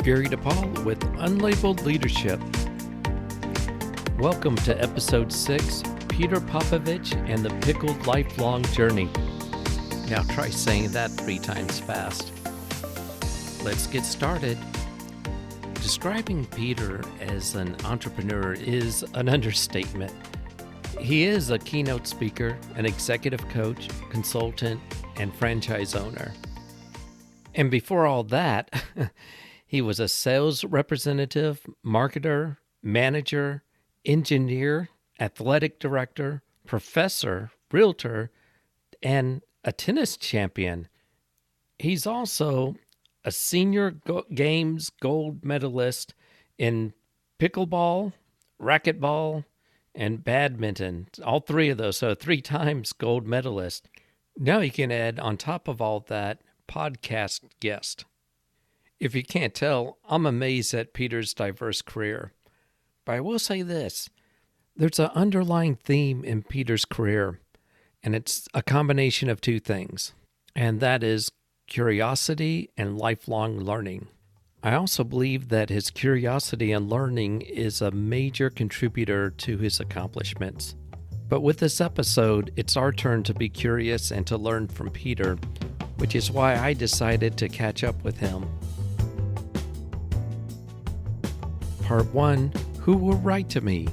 Gary DePaul with Unlabeled Leadership. Welcome to Episode 6, Peter Popovich and the Pickled Lifelong Journey. Now try saying that 3 times fast. Let's get started. Describing Peter as an entrepreneur is an understatement. He is a keynote speaker, an executive coach, consultant, and franchise owner. And before all that, he was a sales representative, marketer, manager, engineer, athletic director, professor, realtor, and a tennis champion. He's also a senior games gold medalist in pickleball, racquetball, and badminton. All 3 of those, so 3 times gold medalist. Now you can add, on top of all that, podcast guest. If you can't tell, I'm amazed at Peter's diverse career. But I will say this, there's an underlying theme in Peter's career, and it's a combination of 2 things, and that is curiosity and lifelong learning. I also believe that his curiosity and learning is a major contributor to his accomplishments. But with this episode, it's our turn to be curious and to learn from Peter, which is why I decided to catch up with him. Part 1, Who Will Write to Me?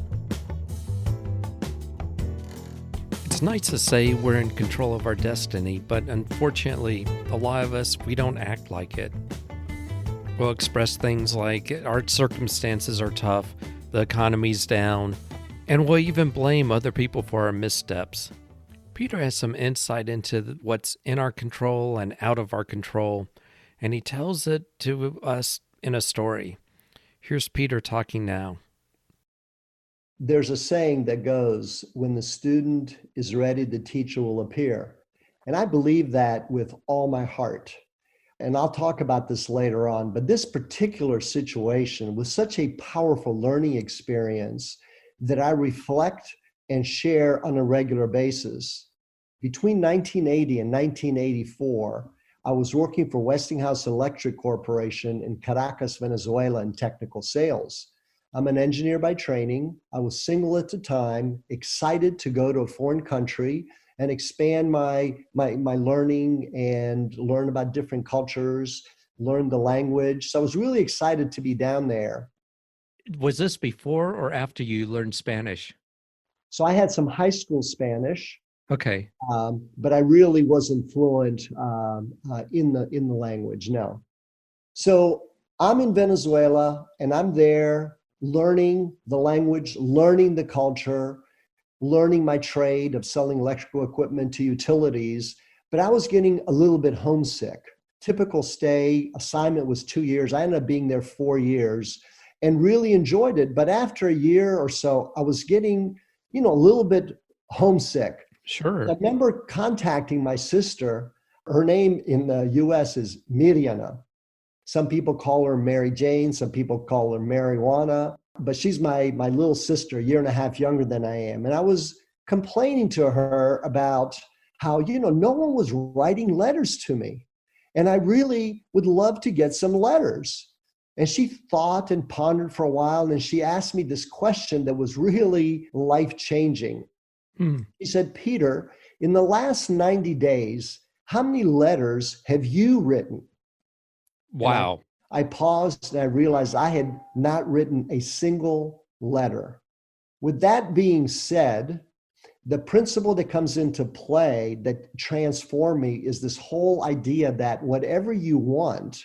It's nice to say we're in control of our destiny, but unfortunately, a lot of us, we don't act like it. We'll express things like our circumstances are tough, the economy's down, and we'll even blame other people for our missteps. Peter has some insight into what's in our control and out of our control, and he tells it to us in a story. Here's Peter talking now. There's a saying that goes, when the student is ready, the teacher will appear. And I believe that with all my heart. And I'll talk about this later on, but this particular situation was such a powerful learning experience that I reflect and share on a regular basis. Between 1980 and 1984, I was working for Westinghouse Electric Corporation in Caracas, Venezuela, in technical sales. I'm an engineer by training. I was single at the time, excited to go to a foreign country and expand my learning and learn about different cultures, learn the language. So I was really excited to be down there. Was this before or after you learned Spanish? So I had some high school Spanish. Okay. But I really wasn't fluent in the language, no. So I'm in Venezuela and I'm there learning the language, learning the culture, learning my trade of selling electrical equipment to utilities, but I was getting a little bit homesick. Typical stay assignment was 2 years. I ended up being there 4 years and really enjoyed it. But after a year or so, I was getting, a little bit homesick. Sure. I remember contacting my sister. Her name in the US is Miriana. Some people call her Mary Jane, some people call her Marijuana, but she's my little sister, 1.5 years younger than I am. And I was complaining to her about how, no one was writing letters to me. And I really would love to get some letters. And she thought and pondered for a while, and then she asked me this question that was really life-changing. She said, Peter, in the last 90 days, how many letters have you written? Wow. I paused and I realized I had not written a single letter. With that being said, the principle that comes into play that transformed me is this whole idea that whatever you want,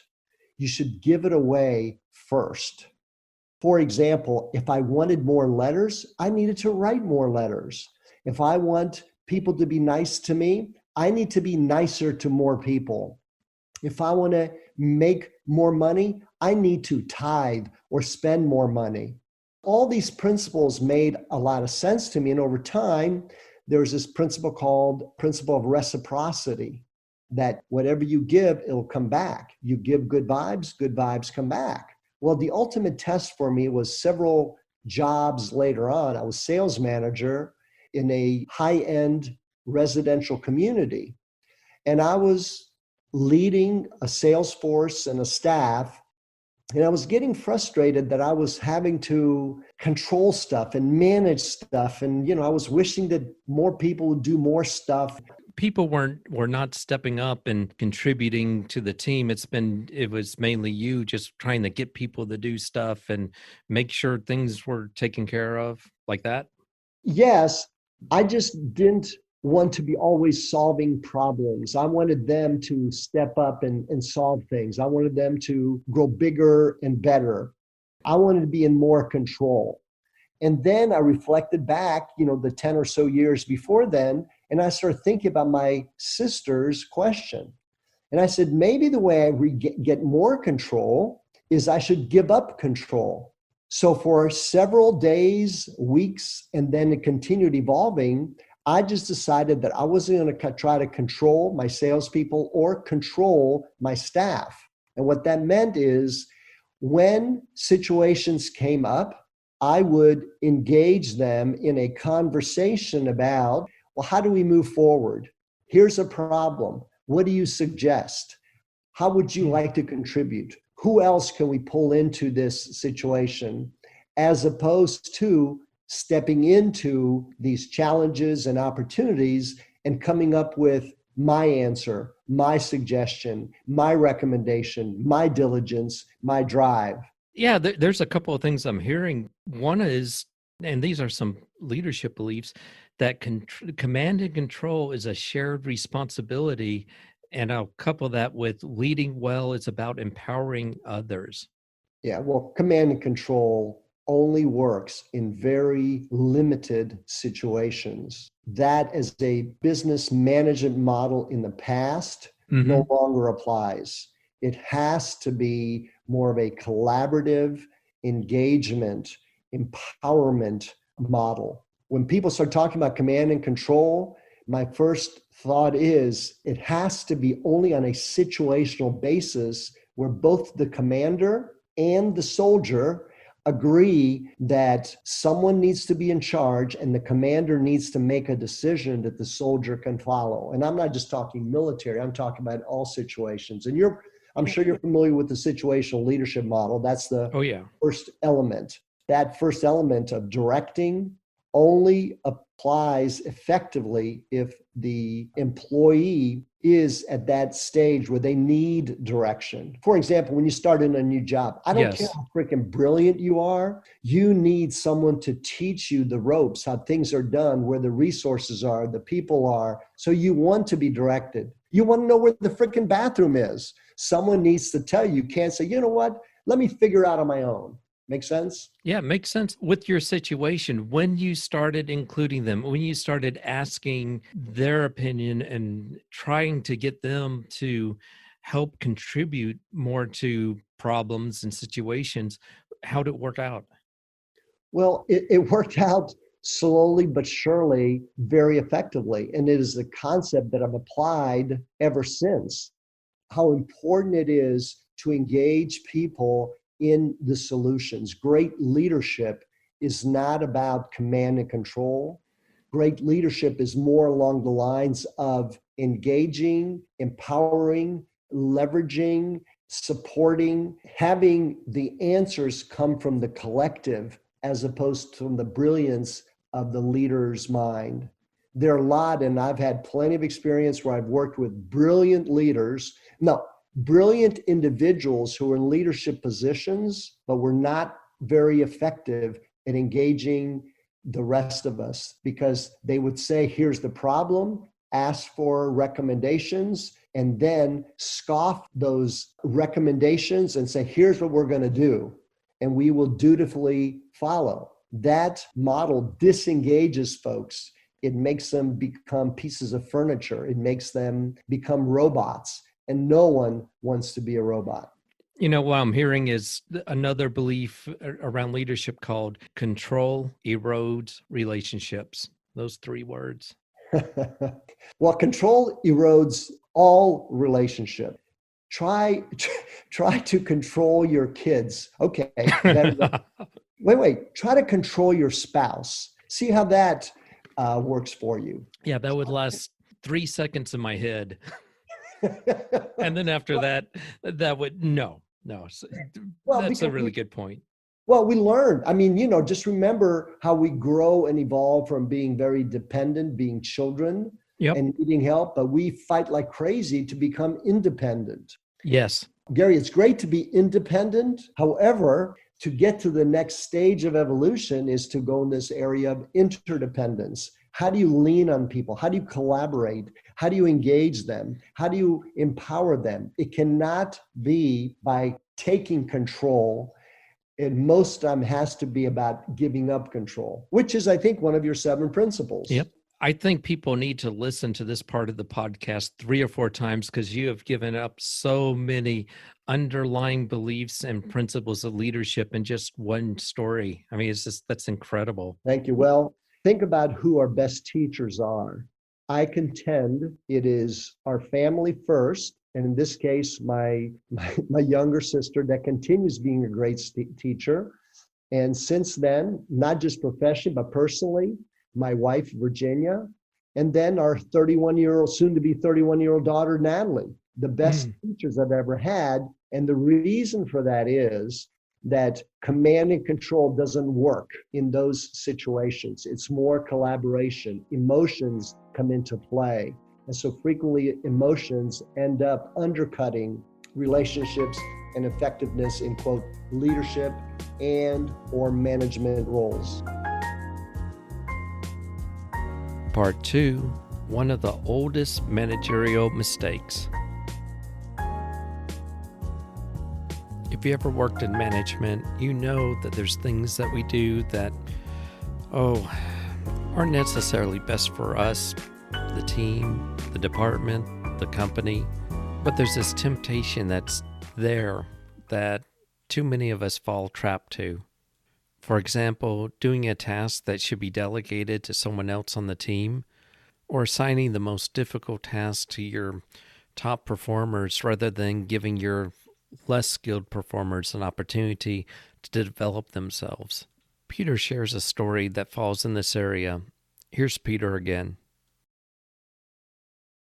you should give it away first. For example, if I wanted more letters, I needed to write more letters. If I want people to be nice to me, I need to be nicer to more people. If I want to make more money, I need to tithe or spend more money. All these principles made a lot of sense to me. And over time, there's this principle called principle of reciprocity, that whatever you give, it'll come back. You give good vibes come back. Well, the ultimate test for me was several jobs later on. I was sales manager in a high-end residential community. And I was leading a sales force and a staff And I was getting frustrated that I was having to control stuff and manage stuff. And, I was wishing that more people would do more stuff. People were not stepping up and contributing to the team. It was mainly you just trying to get people to do stuff and make sure things were taken care of like that. Yes, I just didn't want to be always solving problems. I wanted them to step up and solve things. I wanted them to grow bigger and better. I wanted to be in more control. And then I reflected back, the 10 or so years before then, and I started thinking about my sister's question. And I said, maybe the way I get more control is I should give up control. So for several days, weeks, and then it continued evolving, I just decided that I wasn't going to try to control my salespeople or control my staff. And what that meant is when situations came up, I would engage them in a conversation about, well, how do we move forward? Here's a problem. What do you suggest? How would you like to contribute? Who else can we pull into this situation? As opposed to stepping into these challenges and opportunities and coming up with my answer, my suggestion, my recommendation, my diligence, my drive. Yeah, there's a couple of things I'm hearing. One is, and these are some leadership beliefs, that command and control is a shared responsibility. And I'll couple that with leading well is about empowering others. Yeah, well, command and control only works in very limited situations. That as a business management model in the past no longer applies. It has to be more of a collaborative engagement, empowerment model. When people start talking about command and control, my first thought is it has to be only on a situational basis where both the commander and the soldier agree that someone needs to be in charge and the commander needs to make a decision that the soldier can follow. And I'm not just talking military, I'm talking about all situations. And I'm sure you're familiar with the situational leadership model. That's the first element. That first element of directing only applies effectively if the employee is at that stage where they need direction. For example, when you start in a new job, I don't care how freaking brilliant you are, you need someone to teach you the ropes, how things are done, where the resources are, the people are. So you want to be directed. You want to know where the freaking bathroom is. Someone needs to tell you. You can't say, you know what, let me figure out on my own. Make sense? Yeah, it makes sense. With your situation, when you started including them, when you started asking their opinion and trying to get them to help contribute more to problems and situations, how did it work out? Well, it worked out slowly but surely, very effectively. And it is the concept that I've applied ever since. How important it is to engage people in the solutions. Great leadership is not about command and control. Great leadership is more along the lines of engaging, empowering, leveraging, supporting, having the answers come from the collective as opposed to from the brilliance of the leader's mind. There are a lot, and I've had plenty of experience where I've worked with brilliant leaders. No, brilliant individuals who are in leadership positions, but were not very effective at engaging the rest of us because they would say, here's the problem, ask for recommendations, and then scoff those recommendations and say, here's what we're going to do, and we will dutifully follow. That model disengages folks. It makes them become pieces of furniture. It makes them become robots. And no one wants to be a robot. You know, what I'm hearing is another belief around leadership called control erodes relationships. Those three words. Well, control erodes all relationship. Try to control your kids. Okay. Wait. Try to control your spouse. See how that works for you. Yeah, that would last 3 seconds in my head. And then after that would, no. No, Well, that's a because really good point. well, we learned. I mean, just remember how we grow and evolve from being very dependent, being children Yep. and needing help, but we fight like crazy to become independent. Yes. Gary, it's great to be independent. However, to get to the next stage of evolution is to go in this area of interdependence. How do you lean on people? How do you collaborate? How do you engage them? How do you empower them? It cannot be by taking control. It most time has to be about giving up control, which is, I think, one of your 7 principles. Yep. I think people need to listen to this part of the podcast 3 or 4 times because you have given up so many underlying beliefs and principles of leadership in just one story. I mean, that's incredible. Thank you. Well, think about who our best teachers are. I contend it is our family first, and in this case, my younger sister that continues being a great teacher. And since then, not just professionally, but personally, my wife, Virginia, and then our 31-year-old, soon to be 31-year-old daughter, Natalie, the best teachers I've ever had. And the reason for that is that command and control doesn't work in those situations. It's more collaboration. Emotions come into play. And so frequently emotions end up undercutting relationships and effectiveness in, quote, leadership and or management roles. Part 2, one of the oldest managerial mistakes. If you ever worked in management, you know that there's things that we do that, aren't necessarily best for us, the team, the department, the company. But there's this temptation that's there that too many of us fall trapped to. For example, doing a task that should be delegated to someone else on the team, or assigning the most difficult task to your top performers rather than giving your less skilled performers an opportunity to develop themselves. Peter shares a story that falls in this area. Here's Peter again.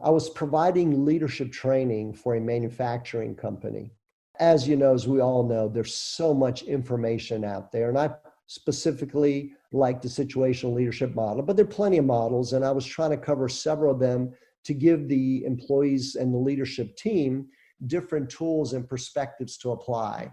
I was providing leadership training for a manufacturing company. As you know, as we all know, there's so much information out there. And I specifically like the situational leadership model, but there are plenty of models. And I was trying to cover several of them to give the employees and the leadership team different tools and perspectives to apply.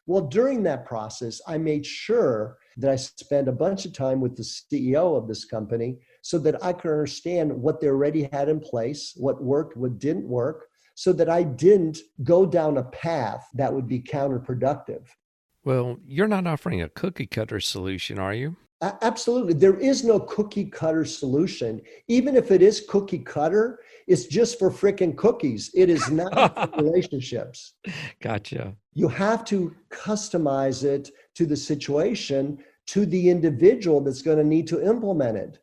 Well, during that process, I made sure that I spent a bunch of time with the CEO of this company so that I could understand what they already had in place, what worked, what didn't work, so that I didn't go down a path that would be counterproductive. Well, you're not offering a cookie cutter solution, are you? Absolutely. There is no cookie cutter solution. Even if it is cookie cutter, it's just for frickin' cookies. It is not for relationships. Gotcha. You have to customize it to the situation, to the individual that's going to need to implement it.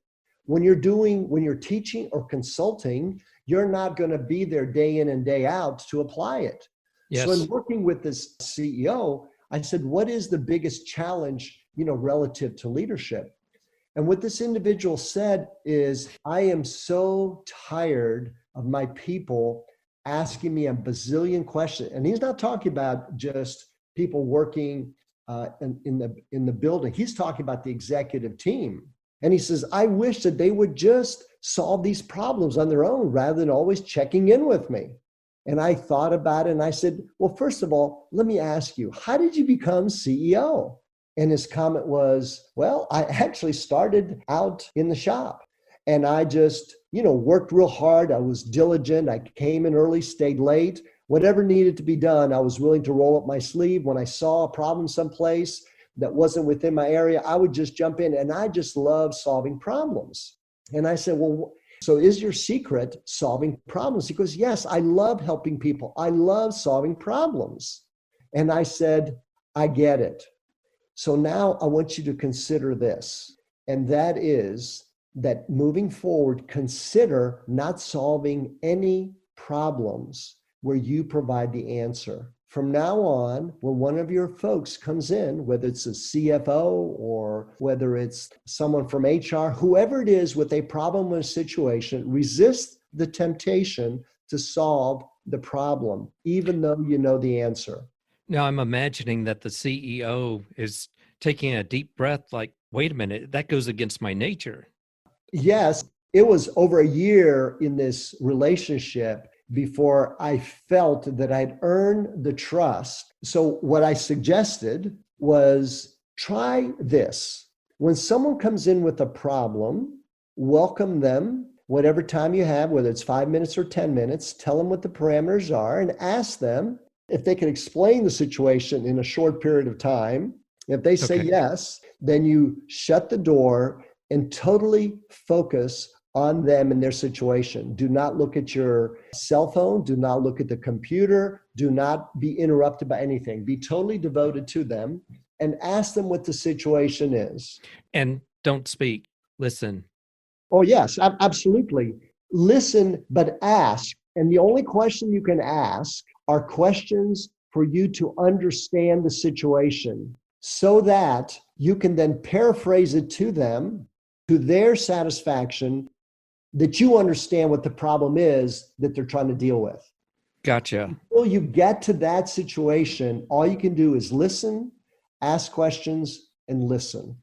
When you're teaching or consulting, you're not going to be there day in and day out to apply it. Yes. So in working with this CEO, I said, what is the biggest challenge, relative to leadership? And what this individual said is, I am so tired of my people asking me a bazillion questions. And he's not talking about just people working in the building. He's talking about the executive team. And he says, I wish that they would just solve these problems on their own rather than always checking in with me. And I thought about it and I said, well, first of all, let me ask you, how did you become CEO? And his comment was, well, I actually started out in the shop and I just, worked real hard. I was diligent. I came in early, stayed late. Whatever needed to be done, I was willing to roll up my sleeve. When I saw a problem someplace that wasn't within my area, I would just jump in and I just love solving problems. And I said, well, so is your secret solving problems? He goes, yes, I love helping people. I love solving problems. And I said, I get it. So now I want you to consider this, and that is that moving forward, consider not solving any problems where you provide the answer. From now on, when one of your folks comes in, whether it's a CFO or whether it's someone from HR, whoever it is with a problem or a situation, resist the temptation to solve the problem, even though you know the answer. Now I'm imagining that the CEO is taking a deep breath, like, wait a minute, that goes against my nature. Yes, it was over a year in this relationship before I felt that I'd earned the trust. So, what I suggested was try this. When someone comes in with a problem, welcome them whatever time you have, whether it's 5 minutes or 10 minutes, tell them what the parameters are and ask them if they can explain the situation in a short period of time. If they say Okay. yes, then you shut the door and totally focus on them and their situation. Do not look at your cell phone. Do not look at the computer. Do not be interrupted by anything. Be totally devoted to them and ask them what the situation is. And don't speak, listen. Oh, yes, absolutely. Listen, but ask. And the only question you can ask are questions for you to understand the situation so that you can then paraphrase it to them to their satisfaction, that you understand what the problem is that they're trying to deal with. Gotcha. Until you get to that situation, all you can do is listen, ask questions, and listen.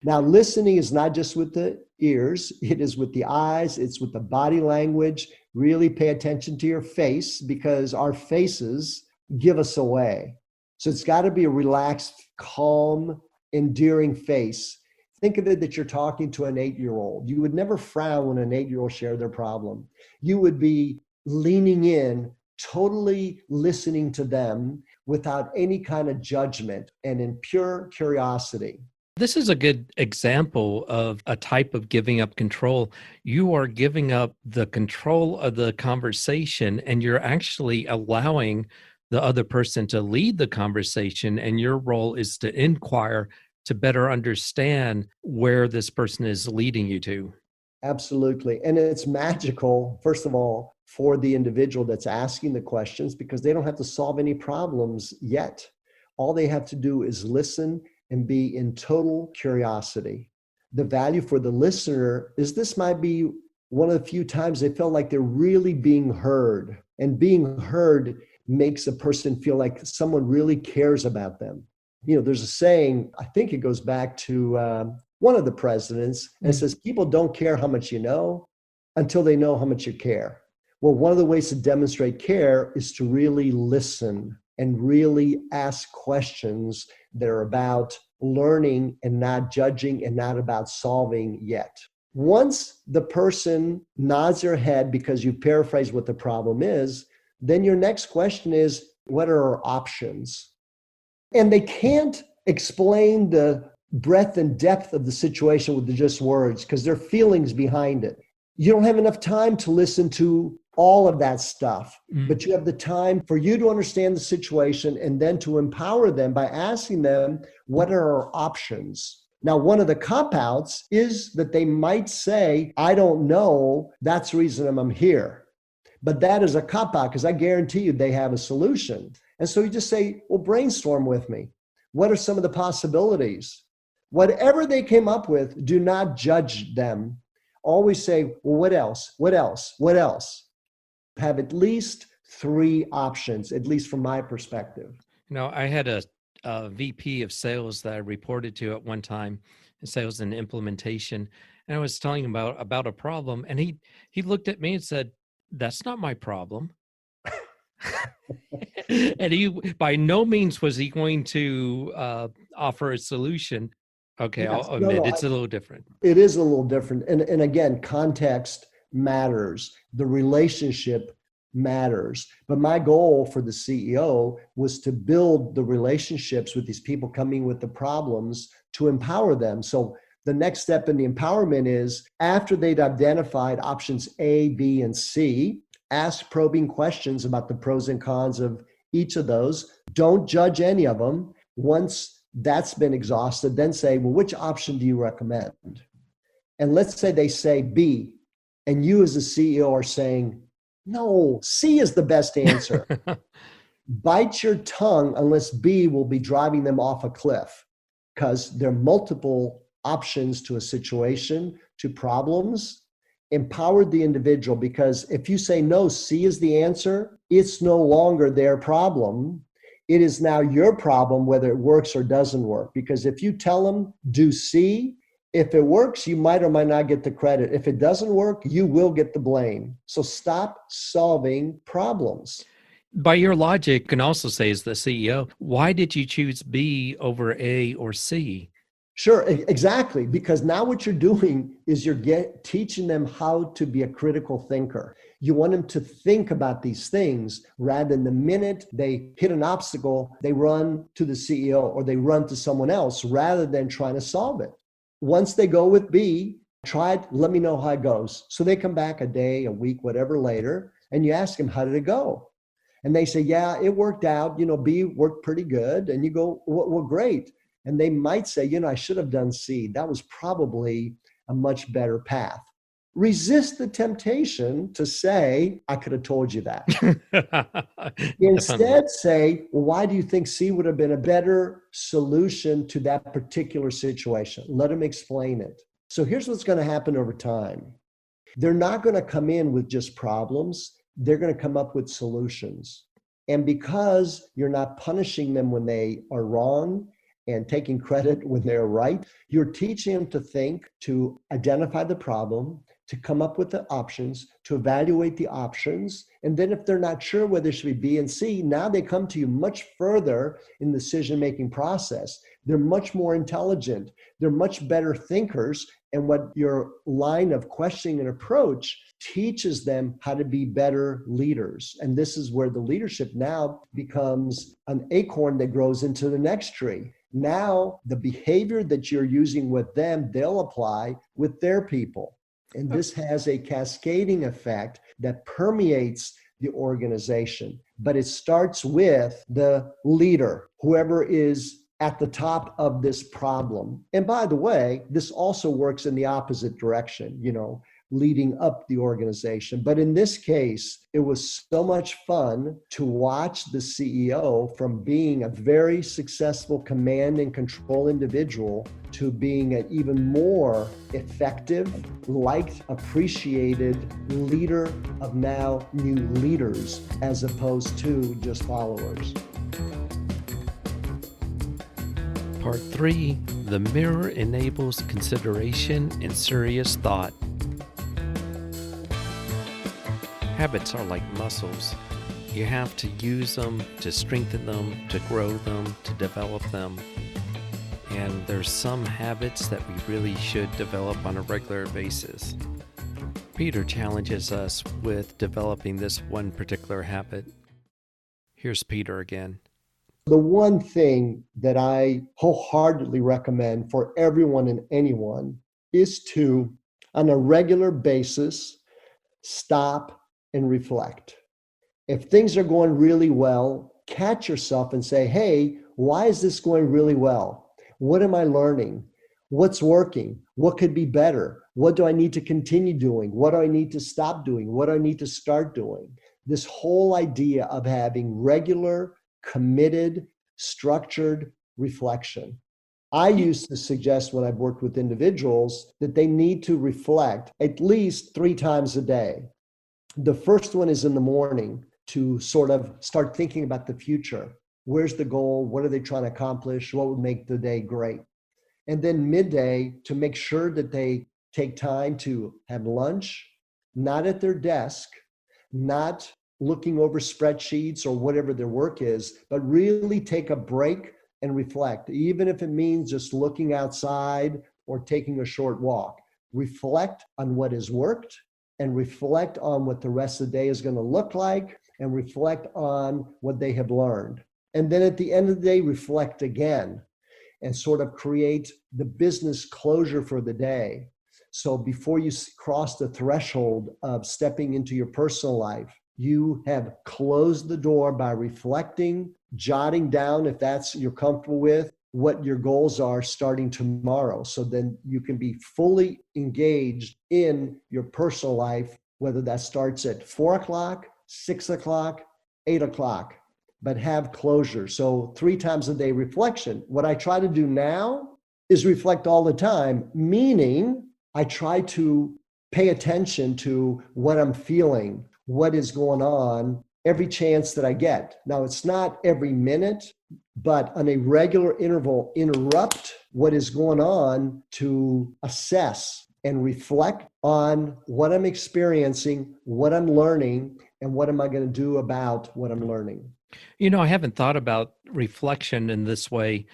Now, listening is not just with the ears, it is with the eyes, it's with the body language. Really pay attention to your face because our faces give us away. So it's got to be a relaxed, calm, endearing face. Think of it that you're talking to an 8-year-old. You would never frown when an 8-year-old shared their problem. You would be leaning in, totally listening to them without any kind of judgment and in pure curiosity. This is a good example of a type of giving up control. You are giving up the control of the conversation, and you're actually allowing the other person to lead the conversation. And your role is to inquire to better understand where this person is leading you to. Absolutely. And it's magical, first of all, for the individual that's asking the questions because they don't have to solve any problems yet. All they have to do is listen and be in total curiosity. The value for the listener is this might be one of the few times they feel like they're really being heard. And being heard makes a person feel like someone really cares about them. You know, there's a saying, I think it goes back to one of the presidents, and it says, people don't care how much you know until they know how much you care. Well, one of the ways to demonstrate care is to really listen and really ask questions that are about learning and not judging and not about solving yet. Once the person nods their head because you paraphrase what the problem is, then your next question is, what are our options? And they can't explain the breadth and depth of the situation with just words because there are feelings behind it. You don't have enough time to listen to all of that stuff, but you have the time for you to understand the situation and then to empower them by asking them, what are our options? Now, one of the cop-outs is that they might say, I don't know, that's the reason I'm here. But that is a cop-out because I guarantee you they have a solution. And so you just say, well, brainstorm with me. What are some of the possibilities? Whatever they came up with, do not judge them. Always say, well, what else? What else? What else? Have at least 3 options, at least from my perspective. You know, I had a VP of sales that I reported to at one time, in sales and implementation, and I was telling him about a problem, and he looked at me and said, "That's not my problem." And he, by no means was he going to offer a solution. Okay, Yes, I'll admit it's a little different. it is a little different. And again, context matters. The relationship matters. But my goal for the CEO was to build the relationships with these people coming with the problems to empower them. So the next step in the empowerment is after they'd identified options A, B, and C, ask probing questions about the pros and cons of each of those. Don't judge any of them. Once that's been exhausted, then say, well, which option do you recommend? And let's say they say B, and you as the CEO are saying, no, C is the best answer. Bite your tongue unless B will be driving them off a cliff, because there are multiple options to a situation, to problems. Empower the individual, because if you say no, C is the answer, it's no longer their problem. it is now your problem whether it works or doesn't work. Because if you tell them, do C, if it works, you might or might not get the credit. If it doesn't work, you will get the blame. So stop solving problems. By your logic, you can also say, as the CEO, why did you choose B over A or C? Sure, exactly. Because now what you're doing is you're teaching them how to be a critical thinker. You want them to think about these things rather than the minute they hit an obstacle, they run to the CEO or they run to someone else rather than trying to solve it. Once they go with B, try it, let me know how it goes. So they come back a day, a week, whatever later, and you ask them, how did it go? And they say, yeah, it worked out. B worked pretty good. And you go, well, great. And they might say, I should have done C. That was probably a much better path. Resist the temptation to say, I could have told you that. Instead, say, well, why do you think C would have been a better solution to that particular situation? Let them explain it. So here's what's going to happen over time. They're not going to come in with just problems. They're going to come up with solutions. And because you're not punishing them when they are wrong and taking credit when they're right, you're teaching them to think, to identify the problem, to come up with the options, to evaluate the options. And then if they're not sure whether it should be B and C, now they come to you much further in the decision-making process. They're much more intelligent. They're much better thinkers. And what your line of questioning and approach teaches them how to be better leaders. And this is where the leadership now becomes an acorn that grows into the next tree. Now, the behavior that you're using with them, they'll apply with their people. And this has a cascading effect that permeates the organization. But it starts with the leader, whoever is at the top of this problem. And by the way, this also works in the opposite direction, leading up the organization. But in this case, it was so much fun to watch the CEO from being a very successful command and control individual to being an even more effective, liked, appreciated leader of now new leaders, as opposed to just followers. Part 3, the mirror enables consideration and serious thought. Habits are like muscles. You have to use them to strengthen them, to grow them, to develop them. And there's some habits that we really should develop on a regular basis. Peter challenges us with developing this one particular habit. Here's Peter again. The one thing that I wholeheartedly recommend for everyone and anyone is to, on a regular basis, stop and reflect. If things are going really well, catch yourself and say, hey, why is this going really well? What am I learning? What's working? What could be better? What do I need to continue doing? What do I need to stop doing? What do I need to start doing? This whole idea of having regular, committed, structured reflection. I used to suggest when I've worked with individuals that they need to reflect at least 3 times a day. The first one is in the morning to sort of start thinking about the future. Where's the goal? What are they trying to accomplish? What would make the day great? And then midday to make sure that they take time to have lunch, not at their desk, not looking over spreadsheets or whatever their work is, but really take a break and reflect, even if it means just looking outside or taking a short walk. Reflect on what has worked and reflect on what the rest of the day is going to look like and reflect on what they have learned. And then at the end of the day, reflect again and sort of create the business closure for the day. So before you cross the threshold of stepping into your personal life, you have closed the door by reflecting, jotting down, if that's you're comfortable with, what your goals are starting tomorrow. So then you can be fully engaged in your personal life, whether that starts at 4 o'clock, 6 o'clock, 8 o'clock, but have closure. So 3 times a day reflection. What I try to do now is reflect all the time, meaning I try to pay attention to what I'm feeling, what is going on every chance that I get. Now, it's not every minute, but on a regular interval, interrupt what is going on to assess and reflect on what I'm experiencing, what I'm learning, and what am I going to do about what I'm learning. I haven't thought about reflection in this way.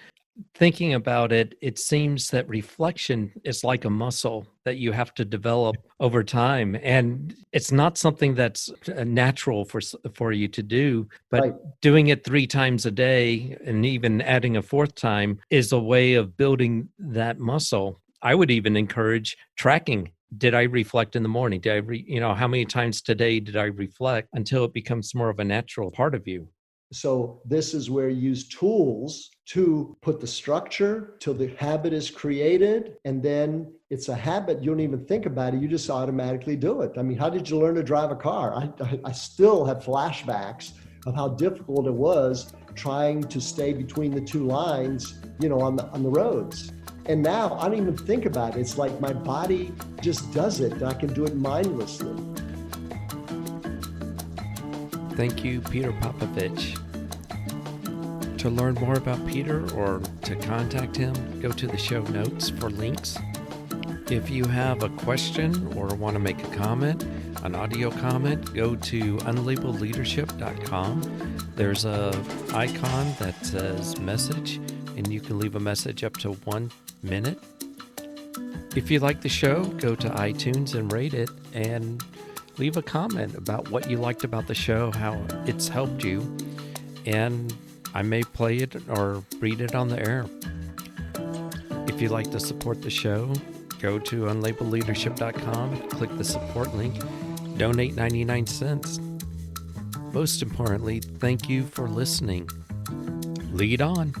Thinking about it, it seems that reflection is like a muscle that you have to develop over time. And it's not something that's natural for you to do, but Right. doing it 3 times a day and even adding a 4th time is a way of building that muscle. I would even encourage tracking. Did I reflect in the morning? Did I, how many times today did I reflect until it becomes more of a natural part of you? So this is where you use tools to put the structure till the habit is created. And then it's a habit. You don't even think about it. You just automatically do it. I mean, how did you learn to drive a car? I still have flashbacks of how difficult it was trying to stay between the 2 lines, on the roads. And now I don't even think about it. It's like my body just does it. I can do it mindlessly. Thank you, Peter Popovich. To learn more about Peter or to contact him, go to the show notes for links. If you have a question or want to make a comment, an audio comment, go to unlabelledleadership.com. There's a icon that says message, and you can leave a message up to 1 minute. If you like the show, go to iTunes and rate it, and leave a comment about what you liked about the show, how it's helped you, and I may play it or read it on the air. If you'd like to support the show, go to unlabelledleadership.com, click the support link, donate 99 cents. Most importantly, thank you for listening. Lead on.